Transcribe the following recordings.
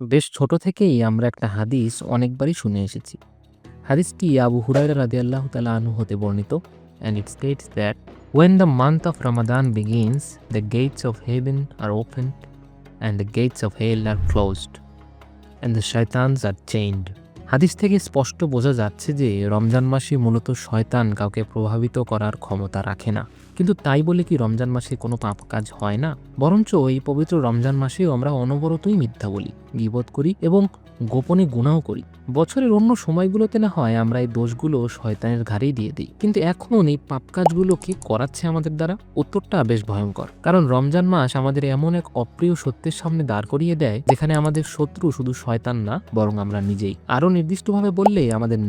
বেশ ছোট থেকেই আমরা একটা হাদিস অনেকবারই শুনে এসেছি। হাদিসটি আবু হুরায়রা রাদিয়াল্লাহু তাআলা আনহু হতে বর্ণিত, and it states that when the month of Ramadan begins, the gates of heaven are opened and the gates of hell are closed and the shaitans are chained. হাদিস থেকে স্পষ্ট বোঝা যাচ্ছে যে রমজান মাসে মূলত শয়তান কাউকে প্রভাবিত করার ক্ষমতা রাখে না। কিন্তু তাই বলে কি রমজান মাসে কোনো পাপ কাজ হয় না? বরঞ্চ এই পবিত্র রমজান মাসেও আমরা অনবরতই মিথ্যা বলি, গীবত করি এবং গোপনে গুনাহ করি। বছরের অন্য সময়গুলোতে না হয় আমরা এই দোষগুলো শয়তানের ঘাড়েই দিয়ে দিই, কিন্তু এখন এই পাপ কাজগুলো কি করাচ্ছে আমাদের দ্বারা? উত্তরটা বেশ ভয়ঙ্কর। কারণ রমজান মাস আমাদের এমন এক অপ্রিয় সত্যের সামনে দাঁড় করিয়ে দেয় যেখানে আমাদের শত্রু শুধু শয়তান না, বরং আমরা নিজেই। আরও নির্দিষ্টভাবে বললে আমাদের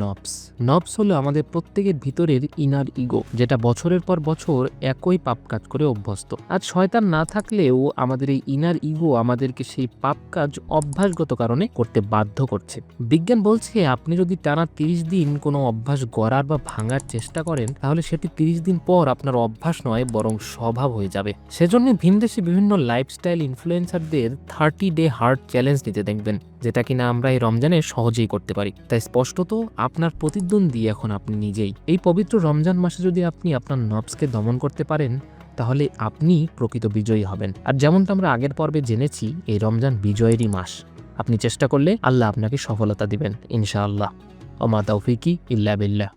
নফস হলো আমাদের প্রত্যেকের ভিতরের ইনার ইগো, যেটা বছরের পর বছর একই পাপ কাজ করে অভ্যস্ত। আজ শয়তান না থাকলেও আমাদের এই ইনার ইগো আমাদেরকে সেই পাপ কাজ অভ্যাসগত কারণে করতে বাধ্য করছে। বিজ্ঞান বলছে আপনি যদি টানা 30 দিন কোনো অভ্যাস গড়ার বা ভাঙার চেষ্টা করেন, তাহলে সেটি 30 দিন পর আপনার অভ্যাস নয় বরং স্বভাব হয়ে যাবে। সেজন্য ভিনদেশে বিভিন্ন লাইফস্টাইল ইনফ্লুয়েন্সারদের 30 ডে হার্ট চ্যালেঞ্জ নিতে দেখবেন, যেটা কিনা আমরা এই রমজানে সহজেই করতে পারি। তাই স্পষ্টত আপনার প্রতিদ্বন্দ্বী এখন আপনি নিজেই। এই পবিত্র রমজান মাসে যদি আপনি আপনার নফসকে দমন করতে পারেন, তাহলে আপনি প্রকৃত বিজয়ী হবেন। আর যেমনটা আমরা আগের পর্বে জেনেছি, এই রমজান বিজয়েরই মাস। আপনি চেষ্টা করলে আল্লাহ আপনাকে সফলতা দিবেন ইনশাআল্লাহ। ওমা তাওফিকি ইল্লা বিল্লাহ।